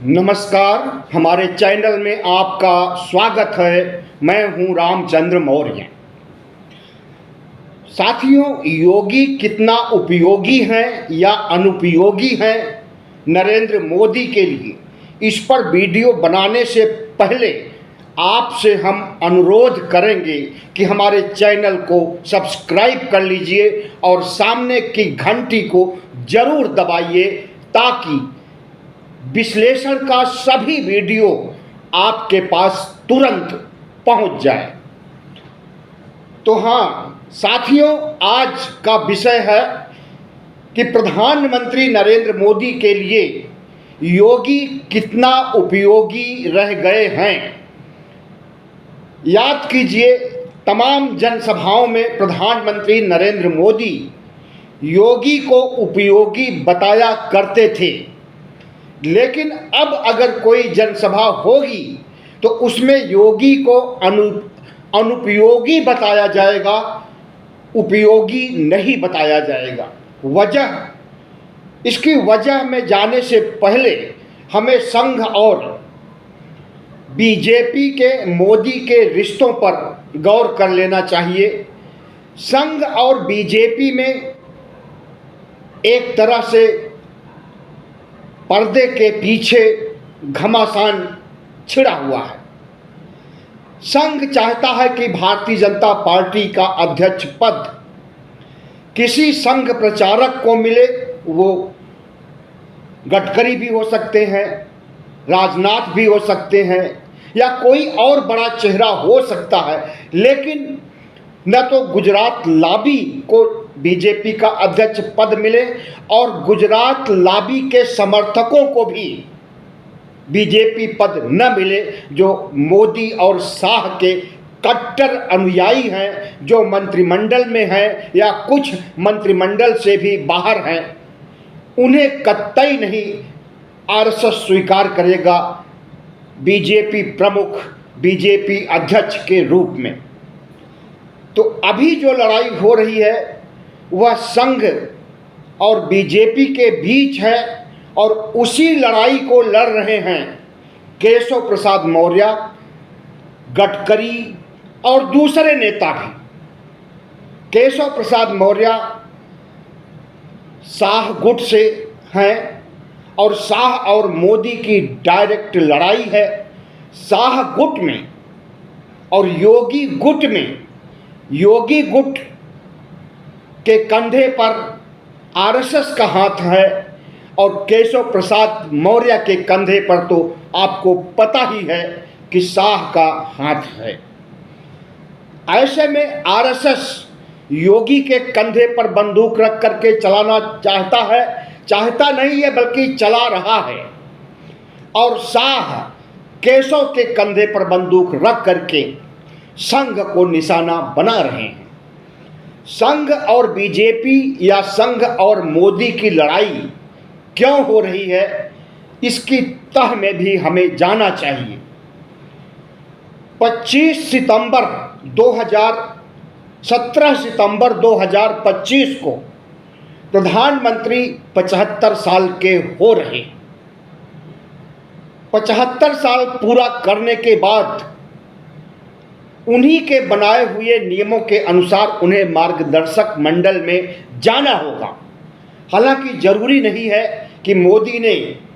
नमस्कार, हमारे चैनल में आपका स्वागत है। मैं हूं रामचंद्र मौर्य। साथियों, योगी कितना उपयोगी हैं या अनुपयोगी हैं नरेंद्र मोदी के लिए, इस पर वीडियो बनाने से पहले आपसे हम अनुरोध करेंगे कि हमारे चैनल को सब्सक्राइब कर लीजिए और सामने की घंटी को जरूर दबाइए ताकि विश्लेषण का सभी वीडियो आपके पास तुरंत पहुंच जाए। तो हाँ साथियों, आज का विषय है कि प्रधानमंत्री नरेंद्र मोदी के लिए योगी कितना उपयोगी रह गए हैं। याद कीजिए, तमाम जनसभाओं में प्रधानमंत्री नरेंद्र मोदी योगी को उपयोगी बताया करते थे, लेकिन अब अगर कोई जनसभा होगी तो उसमें योगी को अनुपयोगी बताया जाएगा, उपयोगी नहीं बताया जाएगा। इसकी वजह में जाने से पहले हमें संघ और बीजेपी के मोदी के रिश्तों पर गौर कर लेना चाहिए। संघ और बीजेपी में एक तरह से पर्दे के पीछे घमासान छिड़ा हुआ है। संघ चाहता है कि भारतीय जनता पार्टी का अध्यक्ष पद किसी संघ प्रचारक को मिले। वो गडकरी भी हो सकते हैं, राजनाथ भी हो सकते हैं, या कोई और बड़ा चेहरा हो सकता है, लेकिन न तो गुजरात लॉबी को बीजेपी का अध्यक्ष पद मिले और गुजरात लॉबी के समर्थकों को भी बीजेपी पद न मिले, जो मोदी और शाह के कट्टर अनुयायी हैं, जो मंत्रिमंडल में हैं या कुछ मंत्रिमंडल से भी बाहर हैं। उन्हें कतई नहीं आरएसएस स्वीकार करेगा बीजेपी प्रमुख, बीजेपी अध्यक्ष के रूप में। तो अभी जो लड़ाई हो रही है वह संघ और बीजेपी के बीच है, और उसी लड़ाई को लड़ रहे हैं केशव प्रसाद मौर्य, गडकरी और दूसरे नेता भी। केशव प्रसाद मौर्य शाह गुट से हैं और शाह और मोदी की डायरेक्ट लड़ाई है। शाह गुट में और योगी गुट में, योगी गुट के कंधे पर आरएसएस का हाथ है और केशव प्रसाद मौर्य के कंधे पर तो आपको पता ही है कि शाह का हाथ है। ऐसे में आरएसएस योगी के कंधे पर बंदूक रख करके चलाना चाहता नहीं है, बल्कि चला रहा है, और शाह केशव के कंधे पर बंदूक रख करके संघ को निशाना बना रहे हैं। संघ और बीजेपी या संघ और मोदी की लड़ाई क्यों हो रही है, इसकी तह में भी हमें जाना चाहिए। 17 सितंबर 2025 को प्रधानमंत्री 75 साल के हो रहे। 75 साल पूरा करने के बाद उन्हीं के बनाए हुए नियमों के अनुसार उन्हें मार्गदर्शक मंडल में जाना होगा। हालांकि जरूरी नहीं है कि मोदी ने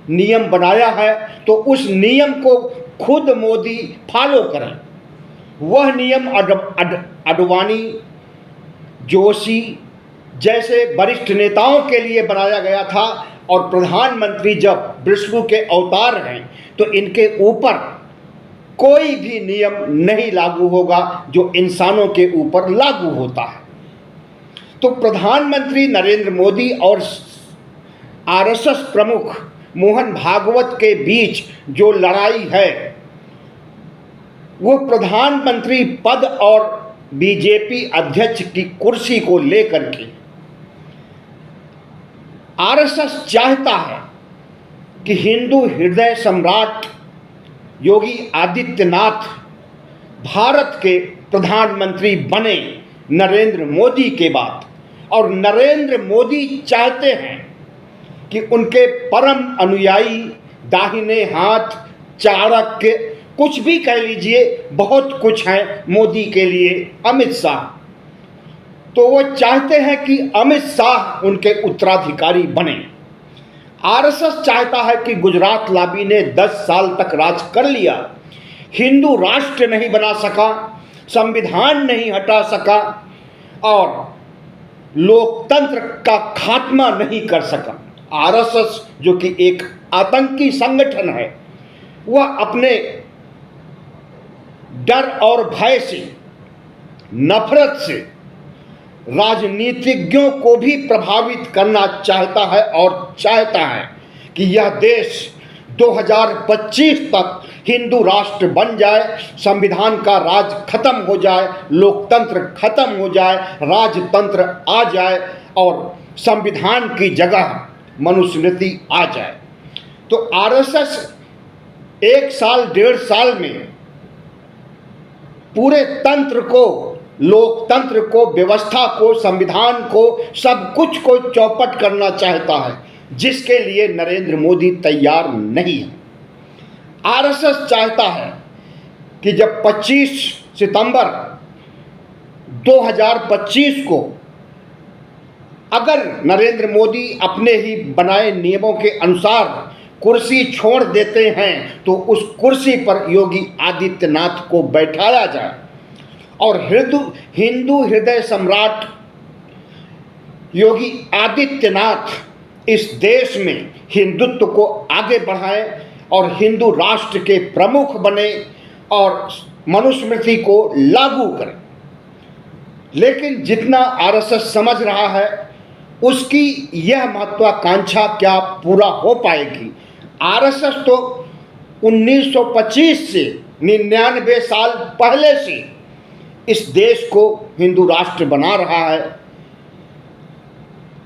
नियम बनाया है तो उस नियम को खुद मोदी फॉलो करें। वह नियम अडवाणी, जोशी जैसे वरिष्ठ नेताओं के लिए बनाया गया था, और प्रधानमंत्री जब विष्णु के अवतार हैं तो इनके ऊपर कोई भी नियम नहीं लागू होगा जो इंसानों के ऊपर लागू होता है। तो प्रधानमंत्री नरेंद्र मोदी और आरएसएस प्रमुख मोहन भागवत के बीच जो लड़ाई है वो प्रधानमंत्री पद और बीजेपी अध्यक्ष की कुर्सी को लेकर के। आरएसएस चाहता है कि हिंदू हृदय सम्राट योगी आदित्यनाथ भारत के प्रधानमंत्री बने नरेंद्र मोदी के बाद, और नरेंद्र मोदी चाहते हैं कि उनके परम अनुयायी दाहिने हाथ, चाणक्य, कुछ भी कह लीजिए, बहुत कुछ है मोदी के लिए अमित शाह। तो वो चाहते हैं कि अमित शाह उनके उत्तराधिकारी बने। आरएसएस चाहता है कि गुजरात लाबी ने 10 साल तक राज कर लिया, हिंदू राष्ट्र नहीं बना सका, संविधान नहीं हटा सका और लोकतंत्र का खात्मा नहीं कर सका। आरएसएस जो कि एक आतंकी संगठन है, वह अपने डर और भय से, नफरत से राजनीतिज्ञों को भी प्रभावित करना चाहता है और चाहता है कि यह देश 2025 तक हिंदू राष्ट्र बन जाए, संविधान का राज खत्म हो जाए, लोकतंत्र खत्म हो जाए, राजतंत्र आ जाए और संविधान की जगह मनुस्मृति आ जाए। तो आरएसएस 1 साल 1.5 साल में पूरे तंत्र को, लोकतंत्र को, व्यवस्था को, संविधान को, सब कुछ को चौपट करना चाहता है, जिसके लिए नरेंद्र मोदी तैयार नहीं है। आरएसएस चाहता है कि जब 25 सितंबर 2025 को अगर नरेंद्र मोदी अपने ही बनाए नियमों के अनुसार कुर्सी छोड़ देते हैं तो उस कुर्सी पर योगी आदित्यनाथ को बैठाया जाए और हिंदू हृदय सम्राट योगी आदित्यनाथ इस देश में हिंदुत्व को आगे बढ़ाएं और हिंदू राष्ट्र के प्रमुख बने और मनुस्मृति को लागू करें। लेकिन जितना आरएसएस समझ रहा है, उसकी यह महत्वाकांक्षा क्या पूरा हो पाएगी? आरएसएस तो 1925 से 99 साल पहले से इस देश को हिंदू राष्ट्र बना रहा है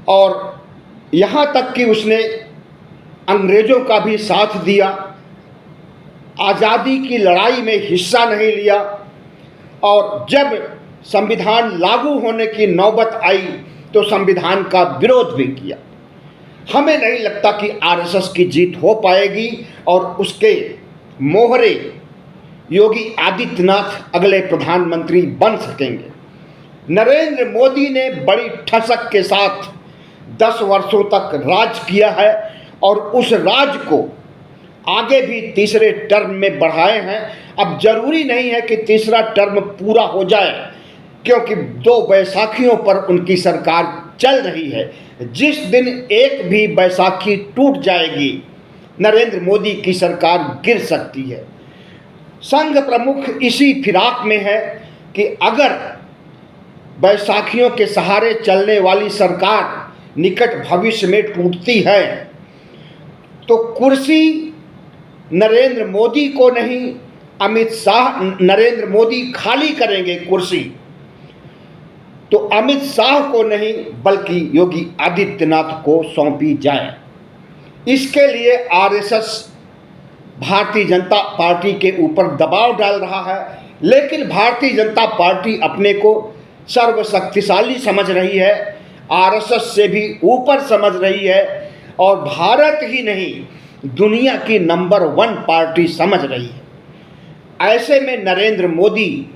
और यहाँ तक कि उसने अंग्रेज़ों का भी साथ दिया, आज़ादी की लड़ाई में हिस्सा नहीं लिया और जब संविधान लागू होने की नौबत आई तो संविधान का विरोध भी किया। हमें नहीं लगता कि आरएसएस की जीत हो पाएगी और उसके मोहरे योगी आदित्यनाथ अगले प्रधानमंत्री बन सकेंगे। नरेंद्र मोदी ने बड़ी ठसक के साथ 10 वर्षों तक राज किया है और उस राज को आगे भी तीसरे टर्म में बढ़ाए हैं। अब जरूरी नहीं है कि तीसरा टर्म पूरा हो जाए, क्योंकि 2 बैसाखियों पर उनकी सरकार चल रही है। जिस दिन एक भी बैसाखी टूट जाएगी, नरेंद्र मोदी की सरकार गिर सकती है। संघ प्रमुख इसी फिराक में है कि अगर बैसाखियों के सहारे चलने वाली सरकार निकट भविष्य में टूटती है तो कुर्सी नरेंद्र मोदी को नहीं, अमित शाह, नरेंद्र मोदी खाली करेंगे कुर्सी तो अमित शाह को नहीं बल्कि योगी आदित्यनाथ को सौंपी जाए। इसके लिए आरएसएस भारतीय जनता पार्टी के ऊपर दबाव डाल रहा है, लेकिन भारतीय जनता पार्टी अपने को सर्वशक्तिशाली समझ रही है, आरएसएस से भी ऊपर समझ रही है और भारत ही नहीं दुनिया की नंबर 1 पार्टी समझ रही है। ऐसे में नरेंद्र मोदी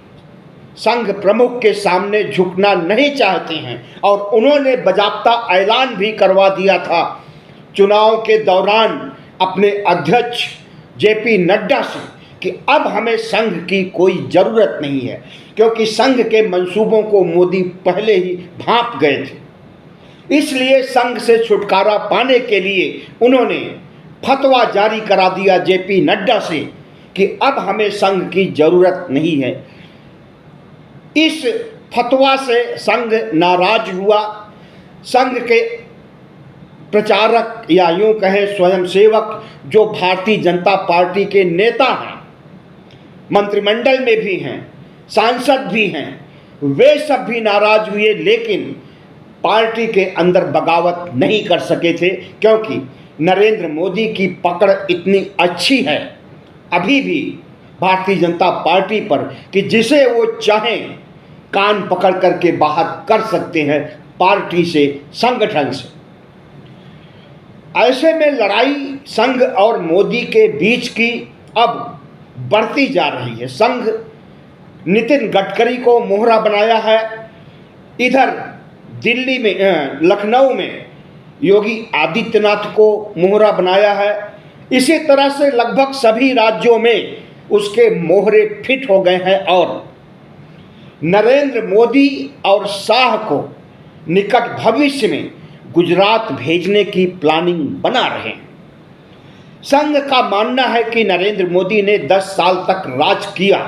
संघ प्रमुख के सामने झुकना नहीं चाहते हैं और उन्होंने बाकायदा ऐलान भी करवा दिया था चुनाव के दौरान अपने अध्यक्ष जेपी नड्डा से कि अब हमें संघ की कोई ज़रूरत नहीं है, क्योंकि संघ के मंसूबों को मोदी पहले ही भांप गए थे। इसलिए संघ से छुटकारा पाने के लिए उन्होंने फतवा जारी करा दिया जेपी नड्डा से कि अब हमें संघ की ज़रूरत नहीं है। इस फतवा से संघ नाराज हुआ। संघ के प्रचारक या यूँ कहें स्वयंसेवक जो भारतीय जनता पार्टी के नेता हैं, मंत्रिमंडल में भी हैं, सांसद भी हैं, वे सब भी नाराज हुए, लेकिन पार्टी के अंदर बगावत नहीं कर सके थे, क्योंकि नरेंद्र मोदी की पकड़ इतनी अच्छी है अभी भी भारतीय जनता पार्टी पर कि जिसे वो चाहें कान पकड़ करके बाहर कर सकते हैं पार्टी से, संगठन से। ऐसे में लड़ाई संघ और मोदी के बीच की अब बढ़ती जा रही है। संघ नितिन गडकरी को मोहरा बनाया है, इधर दिल्ली में लखनऊ में योगी आदित्यनाथ को मोहरा बनाया है। इसी तरह से लगभग सभी राज्यों में उसके मोहरे फिट हो गए हैं और नरेंद्र मोदी और शाह को निकट भविष्य में गुजरात भेजने की प्लानिंग बना रहे हैं। संघ का मानना है कि नरेंद्र मोदी ने 10 साल तक राज किया,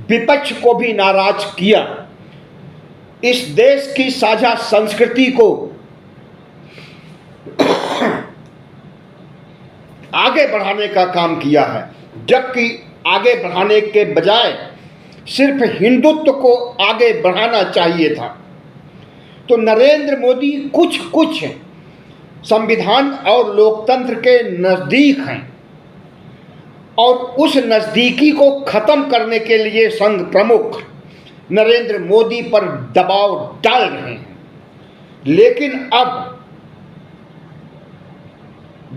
विपक्ष को भी नाराज किया, इस देश की साझा संस्कृति को आगे बढ़ाने का काम किया है, जबकि आगे बढ़ाने के बजाय सिर्फ हिंदुत्व को आगे बढ़ाना चाहिए था। तो नरेंद्र मोदी कुछ संविधान और लोकतंत्र के नज़दीक हैं और उस नज़दीकी को ख़त्म करने के लिए संघ प्रमुख नरेंद्र मोदी पर दबाव डाल रहे हैं। लेकिन अब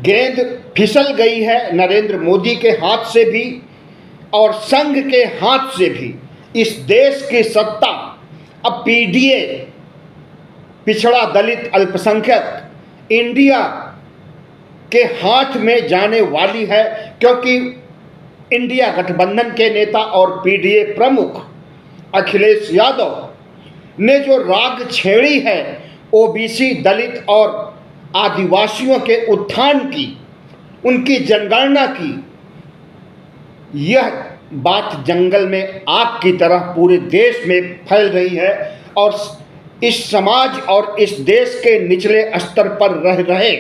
गेंद फिसल गई है नरेंद्र मोदी के हाथ से भी और संघ के हाथ से भी। इस देश की सत्ता अब पीडीए, पिछड़ा दलित अल्पसंख्यक इंडिया के हाथ में जाने वाली है, क्योंकि इंडिया गठबंधन के नेता और पीडीए प्रमुख अखिलेश यादव ने जो राग छेड़ी है ओबीसी, दलित और आदिवासियों के उत्थान की, उनकी जनगणना की, यह बात जंगल में आग की तरह पूरे देश में फैल रही है और इस समाज और इस देश के निचले स्तर पर रह रहे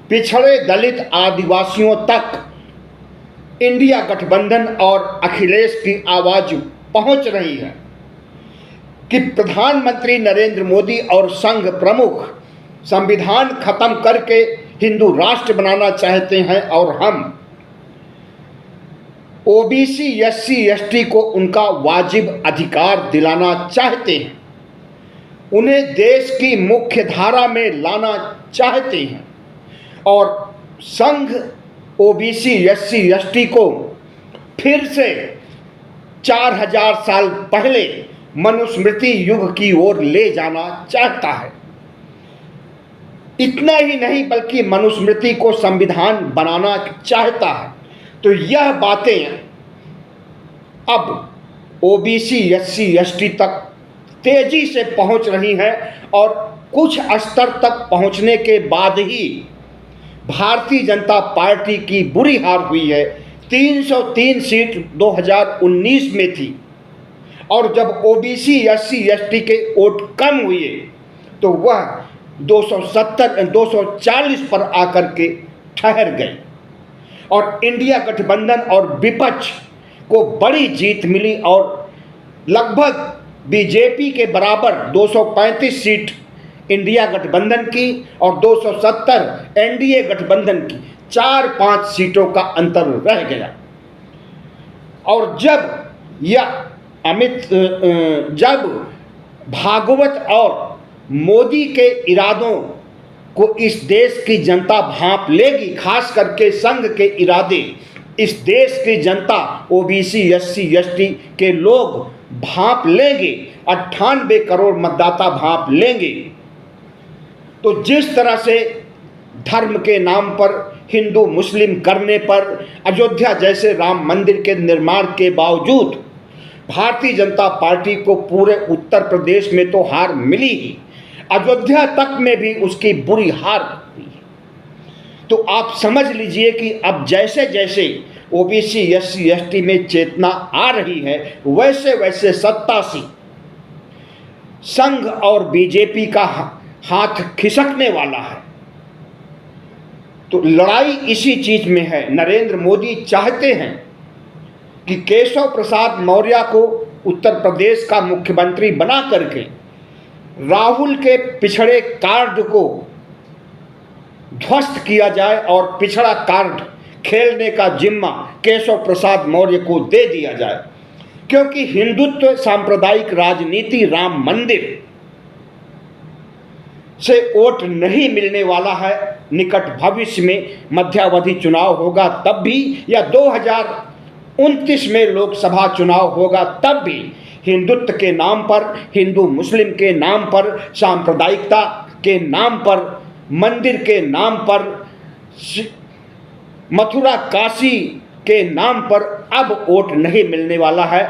पिछड़े दलित आदिवासियों तक इंडिया गठबंधन और अखिलेश की आवाज़ पहुंच रही है कि प्रधानमंत्री नरेंद्र मोदी और संघ प्रमुख संविधान खत्म करके हिंदू राष्ट्र बनाना चाहते हैं और हम ओबीसी, एससी, एसटी को उनका वाजिब अधिकार दिलाना चाहते हैं, उन्हें देश की मुख्य धारा में लाना चाहते हैं और संघ ओबीसी, एससी, एसटी को फिर से 4000 साल पहले मनुस्मृति युग की ओर ले जाना चाहता है। इतना ही नहीं बल्कि मनुस्मृति को संविधान बनाना चाहता है। तो यह बातें अब ओबीसी, एससी, एसटी तक तेजी से पहुंच रही हैं और कुछ स्तर तक पहुंचने के बाद ही भारतीय जनता पार्टी की बुरी हार हुई है। 303 सीट 2019 में थी और जब ओबीसी, एससी, एसटी के वोट कम हुए तो वह 240 पर आकर के ठहर गए और इंडिया गठबंधन और विपक्ष को बड़ी जीत मिली और लगभग बीजेपी के बराबर 235 सीट इंडिया गठबंधन की और 270 एनडीए गठबंधन की, 4-5 सीटों का अंतर रह गया। और जब भागवत और मोदी के इरादों को इस देश की जनता भांप लेगी, खास करके संघ के इरादे इस देश की जनता ओबीसी, एससी, एसटी के लोग भांप लेंगे, 98 करोड़ मतदाता भांप लेंगे। तो जिस तरह से धर्म के नाम पर हिंदू मुस्लिम करने पर अयोध्या जैसे राम मंदिर के निर्माण के बावजूद भारतीय जनता पार्टी को पूरे उत्तर प्रदेश में तो हार मिली ही, अयोध्या तक में भी उसकी बुरी हार हुई। तो आप समझ लीजिए कि अब जैसे जैसे ओबीसी, एससी, एसटी में चेतना आ रही है वैसे वैसे सत्ता से संघ और बीजेपी का हाथ खिसकने वाला है। तो लड़ाई इसी चीज में है। नरेंद्र मोदी चाहते हैं कि केशव प्रसाद मौर्य को उत्तर प्रदेश का मुख्यमंत्री बना करके राहुल के पिछड़े कार्ड को ध्वस्त किया जाए और पिछड़ा कार्ड खेलने का जिम्मा केशव प्रसाद मौर्य को दे दिया जाए, क्योंकि हिंदुत्व, सांप्रदायिक राजनीति, राम मंदिर से वोट नहीं मिलने वाला है निकट भविष्य में मध्यावधि चुनाव होगा तब भी, या 2029 में लोकसभा चुनाव होगा तब भी, हिंदुत्व के नाम पर, हिंदू मुस्लिम के नाम पर, सांप्रदायिकता के नाम पर, मंदिर के नाम पर, मथुरा काशी के नाम पर अब वोट नहीं मिलने वाला है।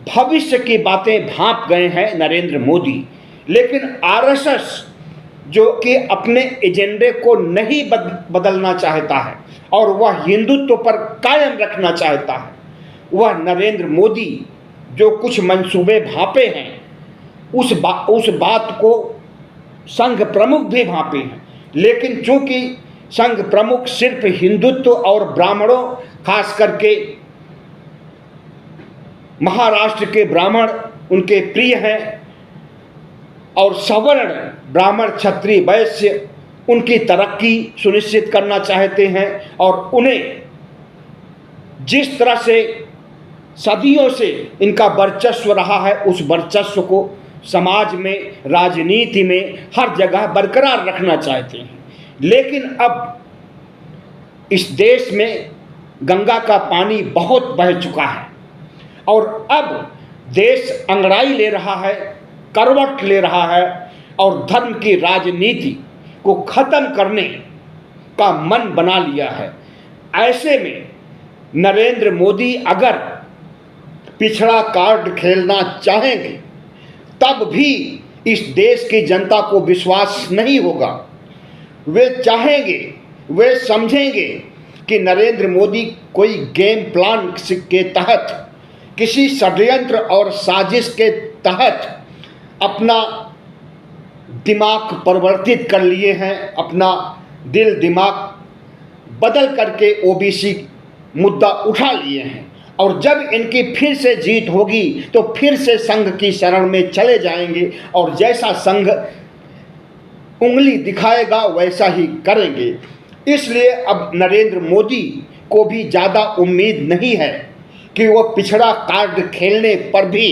भविष्य की बातें भांप गए हैं नरेंद्र मोदी, लेकिन आरएसएस जो कि अपने एजेंडे को नहीं बदलना चाहता है और वह हिंदुत्व पर कायम रखना चाहता है, वह नरेंद्र मोदी जो कुछ मंसूबे भांपे हैं उस बात को संघ प्रमुख भी भांपे हैं। लेकिन चूंकि संघ प्रमुख सिर्फ हिंदुत्व और ब्राह्मणों, खास करके महाराष्ट्र के ब्राह्मण उनके प्रिय हैं और सवर्ण ब्राह्मण क्षत्रिय वैश्य उनकी तरक्की सुनिश्चित करना चाहते हैं और उन्हें जिस तरह से सदियों से इनका वर्चस्व रहा है उस वर्चस्व को समाज में, राजनीति में, हर जगह बरकरार रखना चाहते हैं। लेकिन अब इस देश में गंगा का पानी बहुत बह चुका है और अब देश अंगड़ाई ले रहा है, करवट ले रहा है और धर्म की राजनीति को खत्म करने का मन बना लिया है। ऐसे में नरेंद्र मोदी अगर पिछड़ा कार्ड खेलना चाहेंगे तब भी इस देश की जनता को विश्वास नहीं होगा। वे चाहेंगे, वे समझेंगे कि नरेंद्र मोदी कोई गेम प्लान के तहत, किसी षड्यंत्र और साजिश के तहत अपना दिमाग परिवर्तित कर लिए हैं, अपना दिल दिमाग बदल करके ओबीसी मुद्दा उठा लिए हैं और जब इनकी फिर से जीत होगी तो फिर से संघ की शरण में चले जाएंगे और जैसा संघ उंगली दिखाएगा वैसा ही करेंगे। इसलिए अब नरेंद्र मोदी को भी ज़्यादा उम्मीद नहीं है कि वो पिछड़ा कार्ड खेलने पर भी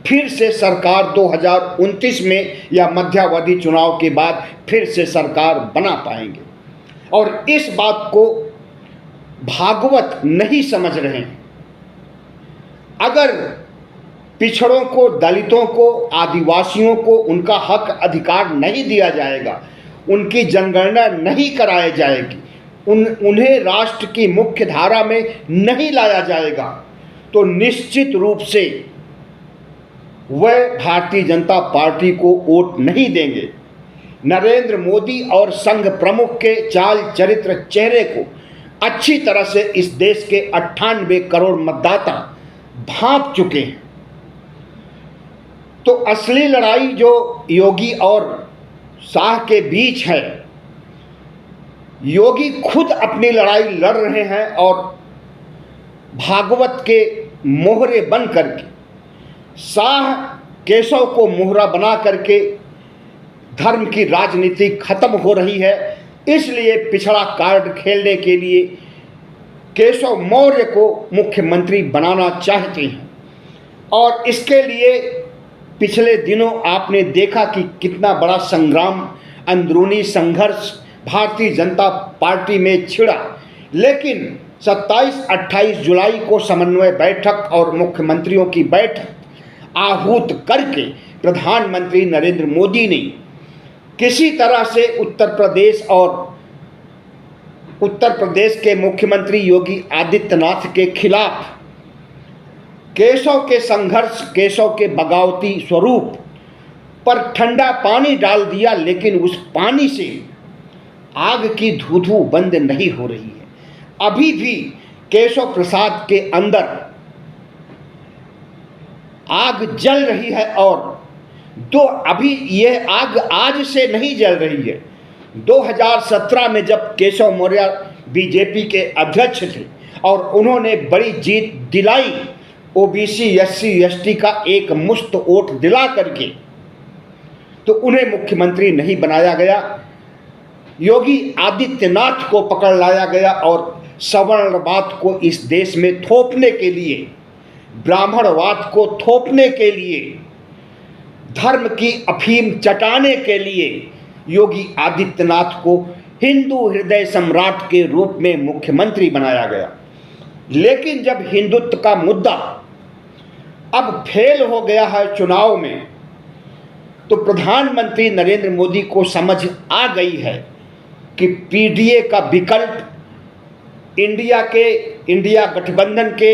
फिर से सरकार 2029 में या मध्यावधि चुनाव के बाद फिर से सरकार बना पाएंगे। और इस बात को भागवत नहीं समझ रहे हैं। अगर पिछड़ों को, दलितों को, आदिवासियों को उनका हक अधिकार नहीं दिया जाएगा, उनकी जनगणना नहीं कराई जाएगी, उन्हें राष्ट्र की मुख्य धारा में नहीं लाया जाएगा तो निश्चित रूप से वह भारतीय जनता पार्टी को वोट नहीं देंगे। नरेंद्र मोदी और संघ प्रमुख के चाल चरित्र चेहरे को अच्छी तरह से इस देश के 98 करोड़ मतदाता भांप चुके हैं। तो असली लड़ाई जो योगी और शाह के बीच है, योगी खुद अपनी लड़ाई लड़ रहे हैं और भागवत के मोहरे बन करके, शाह केशव को मोहरा बना करके धर्म की राजनीति खत्म हो रही है। इसलिए पिछड़ा कार्ड खेलने के लिए केशव मौर्य को मुख्यमंत्री बनाना चाहते हैं और इसके लिए पिछले दिनों आपने देखा कि कितना बड़ा संग्राम, अंदरूनी संघर्ष भारतीय जनता पार्टी में छिड़ा। लेकिन 27-28 जुलाई को समन्वय बैठक और मुख्यमंत्रियों की बैठक आहूत करके प्रधानमंत्री नरेंद्र मोदी ने किसी तरह से उत्तर प्रदेश के मुख्यमंत्री योगी आदित्यनाथ के खिलाफ केशव के संघर्ष, केशव के बगावती स्वरूप पर ठंडा पानी डाल दिया। लेकिन उस पानी से आग की धू-धू बंद नहीं हो रही है। अभी भी केशव प्रसाद के अंदर आग जल रही है और अभी यह आग आज से नहीं जल रही है। 2017 में जब केशव मौर्य बीजेपी के अध्यक्ष थे और उन्होंने बड़ी जीत दिलाई, ओबीसी एससी एसटी का एक मुश्त वोट दिला करके, तो उन्हें मुख्यमंत्री नहीं बनाया गया। योगी आदित्यनाथ को पकड़ लाया गया और सवर्णवाद को इस देश में थोपने के लिए, ब्राह्मणवाद को थोपने के लिए, धर्म की अफीम चटाने के लिए योगी आदित्यनाथ को हिंदू हृदय सम्राट के रूप में मुख्यमंत्री बनाया गया। लेकिन जब हिंदुत्व का मुद्दा अब फेल हो गया है चुनाव में, तो प्रधानमंत्री नरेंद्र मोदी को समझ आ गई है कि पीडीए का विकल्प इंडिया गठबंधन के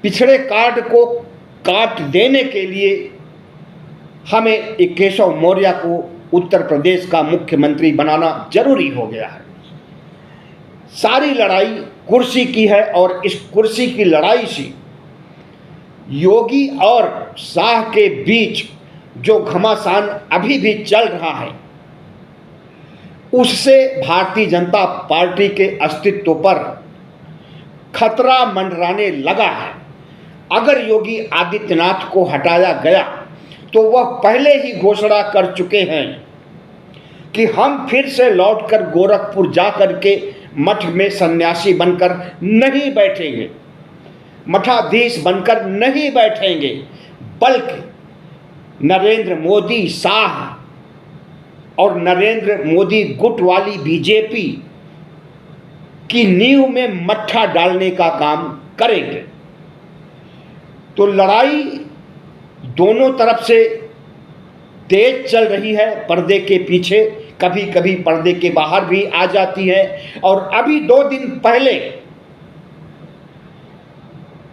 पिछड़े कार्ड को काट देने के लिए हमें केशव मौर्य को उत्तर प्रदेश का मुख्यमंत्री बनाना जरूरी हो गया है। सारी लड़ाई कुर्सी की है और इस कुर्सी की लड़ाई से योगी और शाह के बीच जो घमासान अभी भी चल रहा है, उससे भारतीय जनता पार्टी के अस्तित्व पर खतरा मंडराने लगा है। अगर योगी आदित्यनाथ को हटाया गया तो वह पहले ही घोषणा कर चुके हैं कि हम फिर से लौटकर गोरखपुर जाकर के मठ में सन्यासी बनकर नहीं बैठेंगे, मठाधीश बनकर नहीं बैठेंगे, बल्कि नरेंद्र मोदी शाह और नरेंद्र मोदी गुट वाली बीजेपी की नींव में मट्ठा डालने का काम करेंगे। तो लड़ाई दोनों तरफ से तेज चल रही है, पर्दे के पीछे, कभी कभी पर्दे के बाहर भी आ जाती है। और अभी 2 दिन पहले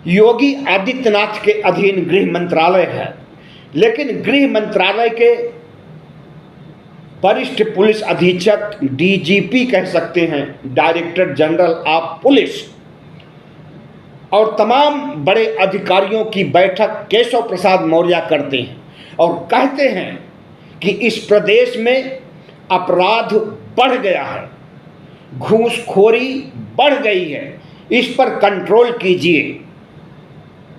योगी आदित्यनाथ के अधीन गृह मंत्रालय है, लेकिन गृह मंत्रालय के वरिष्ठ पुलिस अधीक्षक, डीजीपी कह सकते हैं, डायरेक्टर जनरल ऑफ पुलिस, और तमाम बड़े अधिकारियों की बैठक केशव प्रसाद मौर्य करते हैं और कहते हैं कि इस प्रदेश में अपराध बढ़ गया है, घूसखोरी बढ़ गई है, इस पर कंट्रोल कीजिए।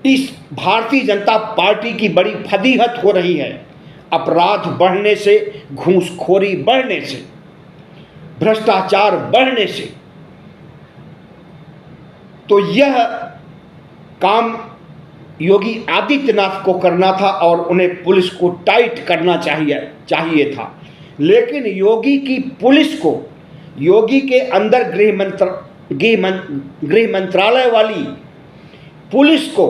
इस भारतीय जनता पार्टी की बड़ी फजीहत हो रही है, अपराध बढ़ने से, घूसखोरी बढ़ने से, भ्रष्टाचार बढ़ने से। तो यह काम योगी आदित्यनाथ को करना था और उन्हें पुलिस को टाइट करना चाहिए था। लेकिन योगी की पुलिस को, योगी के अंदर गृह मंत्रालय वाली पुलिस को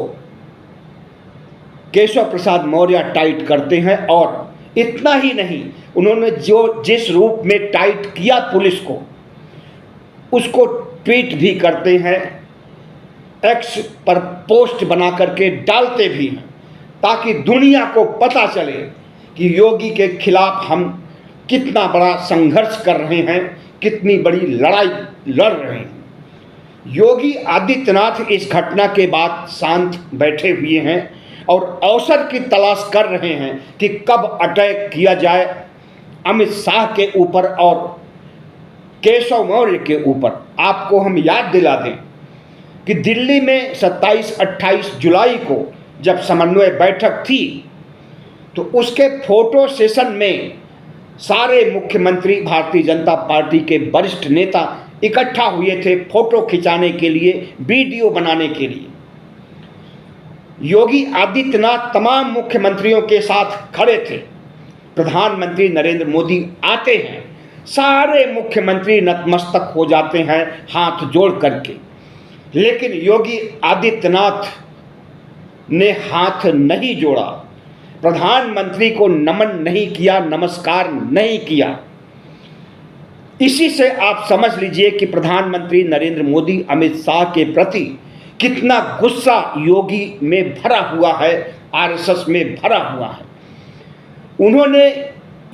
केशव प्रसाद मौर्य टाइट करते हैं। और इतना ही नहीं, उन्होंने जिस रूप में टाइट किया पुलिस को, उसको ट्वीट भी करते हैं, एक्स पर पोस्ट बना करके डालते भी हैं, ताकि दुनिया को पता चले कि योगी के खिलाफ हम कितना बड़ा संघर्ष कर रहे हैं, कितनी बड़ी लड़ाई लड़ रहे हैं। योगी आदित्यनाथ इस घटना के बाद शांत बैठे हुए हैं और अवसर की तलाश कर रहे हैं कि कब अटैक किया जाए अमित शाह के ऊपर और केशव मौर्य के ऊपर। आपको हम याद दिला दें कि दिल्ली में 27-28 जुलाई को जब समन्वय बैठक थी, तो उसके फोटो सेशन में सारे मुख्यमंत्री, भारतीय जनता पार्टी के वरिष्ठ नेता इकट्ठा हुए थे फोटो खिंचाने के लिए, वीडियो बनाने के लिए। योगी आदित्यनाथ तमाम मुख्यमंत्रियों के साथ खड़े थे। प्रधानमंत्री नरेंद्र मोदी आते हैं, सारे मुख्यमंत्री नतमस्तक हो जाते हैं हाथ जोड़ करके, लेकिन योगी आदित्यनाथ ने हाथ नहीं जोड़ा, प्रधानमंत्री को नमन नहीं किया, नमस्कार नहीं किया। इसी से आप समझ लीजिए कि प्रधानमंत्री नरेंद्र मोदी अमित शाह के प्रति कितना गुस्सा योगी में भरा हुआ है, आरएसएस में भरा हुआ है।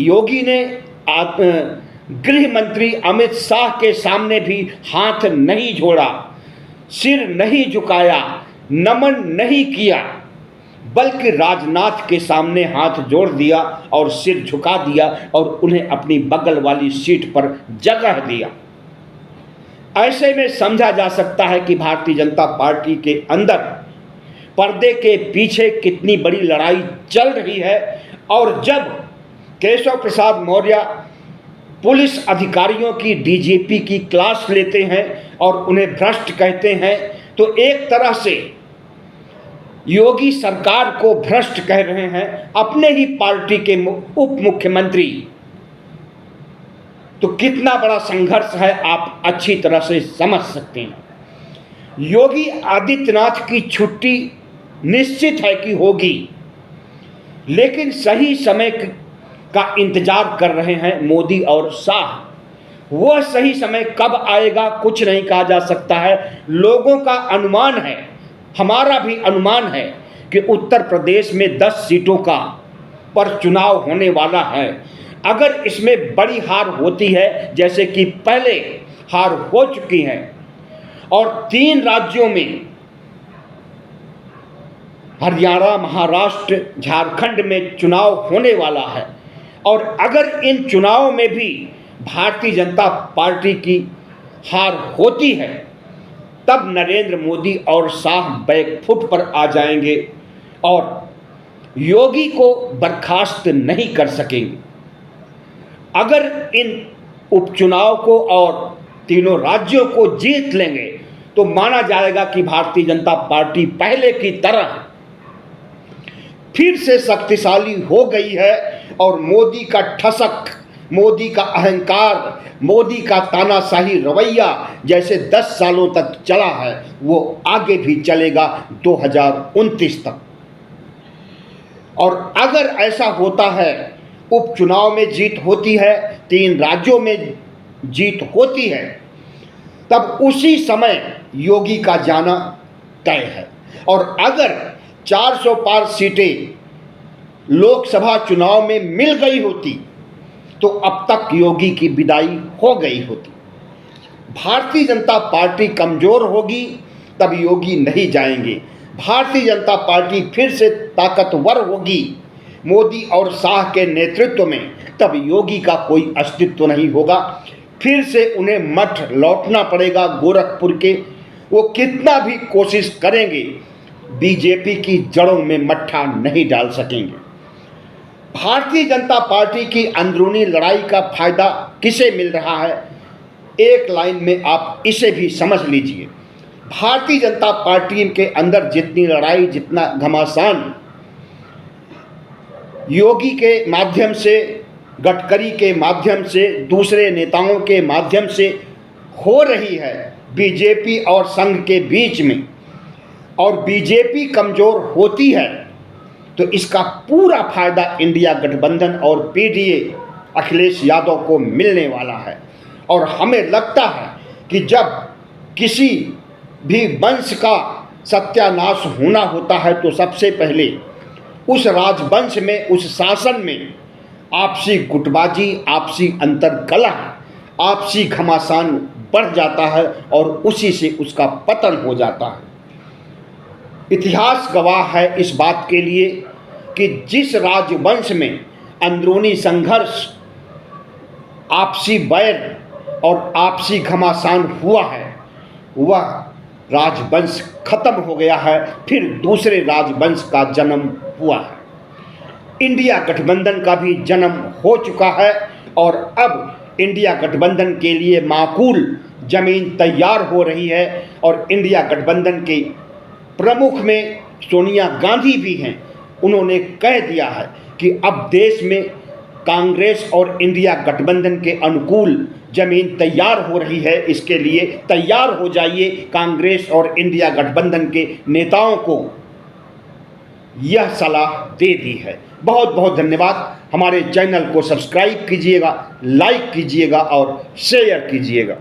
योगी ने गृह मंत्री अमित शाह के सामने भी हाथ नहीं जोड़ा, सिर नहीं झुकाया, नमन नहीं किया, बल्कि राजनाथ के सामने हाथ जोड़ दिया और सिर झुका दिया और उन्हें अपनी बगल वाली सीट पर जगह दिया। ऐसे में समझा जा सकता है कि भारतीय जनता पार्टी के अंदर पर्दे के पीछे कितनी बड़ी लड़ाई चल रही है। और जब केशव प्रसाद मौर्य पुलिस अधिकारियों की, डीजीपी की क्लास लेते हैं और उन्हें भ्रष्ट कहते हैं, तो एक तरह से योगी सरकार को भ्रष्ट कह रहे हैं अपने ही पार्टी के उप मुख्यमंत्री। तो कितना बड़ा संघर्ष है आप अच्छी तरह से समझ सकते हैं। योगी आदित्यनाथ की छुट्टी निश्चित है कि होगी, लेकिन सही समय का इंतजार कर रहे हैं मोदी और शाह। वह सही समय कब आएगा कुछ नहीं कहा जा सकता है। लोगों का अनुमान है, हमारा भी अनुमान है कि उत्तर प्रदेश में 10 सीटों का पर चुनाव होने वाला है। अगर इसमें बड़ी हार होती है, जैसे कि पहले हार हो चुकी है, और 3 राज्यों में हरियाणा, महाराष्ट्र, झारखंड में चुनाव होने वाला है, और अगर इन चुनावों में भी भारतीय जनता पार्टी की हार होती है, तब नरेंद्र मोदी और शाह बैकफुट पर आ जाएंगे और योगी को बर्खास्त नहीं कर सकेंगे। अगर इन उपचुनाव को और तीनों राज्यों को जीत लेंगे तो माना जाएगा कि भारतीय जनता पार्टी पहले की तरह फिर से शक्तिशाली हो गई है, और मोदी का ठसक, मोदी का अहंकार, मोदी का तानाशाही रवैया जैसे 10 सालों तक चला है वो आगे भी चलेगा 2029 तक। और अगर ऐसा होता है, उपचुनाव में जीत होती है, 3 राज्यों में जीत होती है, तब उसी समय योगी का जाना तय है। और अगर 400 पार सीटें लोकसभा चुनाव में मिल गई होती तो अब तक योगी की विदाई हो गई होती। भारतीय जनता पार्टी कमजोर होगी तब योगी नहीं जाएंगे। भारतीय जनता पार्टी फिर से ताकतवर होगी मोदी और शाह के नेतृत्व में, तब योगी का कोई अस्तित्व नहीं होगा। फिर से उन्हें मठ लौटना पड़ेगा गोरखपुर के। वो कितना भी कोशिश करेंगे बीजेपी की जड़ों में मट्ठा नहीं डाल सकेंगे। भारतीय जनता पार्टी की अंदरूनी लड़ाई का फायदा किसे मिल रहा है, एक लाइन में आप इसे भी समझ लीजिए। भारतीय जनता पार्टी के अंदर जितनी लड़ाई, जितना घमासान योगी के माध्यम से, गडकरी के माध्यम से, दूसरे नेताओं के माध्यम से हो रही है बीजेपी और संघ के बीच में, और बीजेपी कमजोर होती है तो इसका पूरा फायदा इंडिया गठबंधन और पीडीए अखिलेश यादव को मिलने वाला है। और हमें लगता है कि जब किसी भी वंश का सत्यानाश होना होता है तो सबसे पहले उस राजवंश में, उस शासन में आपसी गुटबाजी, आपसी अंतर्कलह, आपसी घमासान बढ़ जाता है और उसी से उसका पतन हो जाता है। इतिहास गवाह है इस बात के लिए कि जिस राजवंश में अंदरूनी संघर्ष, आपसी बैर और आपसी घमासान हुआ है, वह राजवंश खत्म हो गया है, फिर दूसरे राजवंश का जन्म हुआ है। इंडिया गठबंधन का भी जन्म हो चुका है और अब इंडिया गठबंधन के लिए माकूल जमीन तैयार हो रही है। और इंडिया गठबंधन के प्रमुख में सोनिया गांधी भी हैं। उन्होंने कह दिया है कि अब देश में कांग्रेस और इंडिया गठबंधन के अनुकूल जमीन तैयार हो रही है, इसके लिए तैयार हो जाइए। कांग्रेस और इंडिया गठबंधन के नेताओं को यह सलाह दे दी है। बहुत बहुत धन्यवाद। हमारे चैनल को सब्सक्राइब कीजिएगा, लाइक कीजिएगा और शेयर कीजिएगा।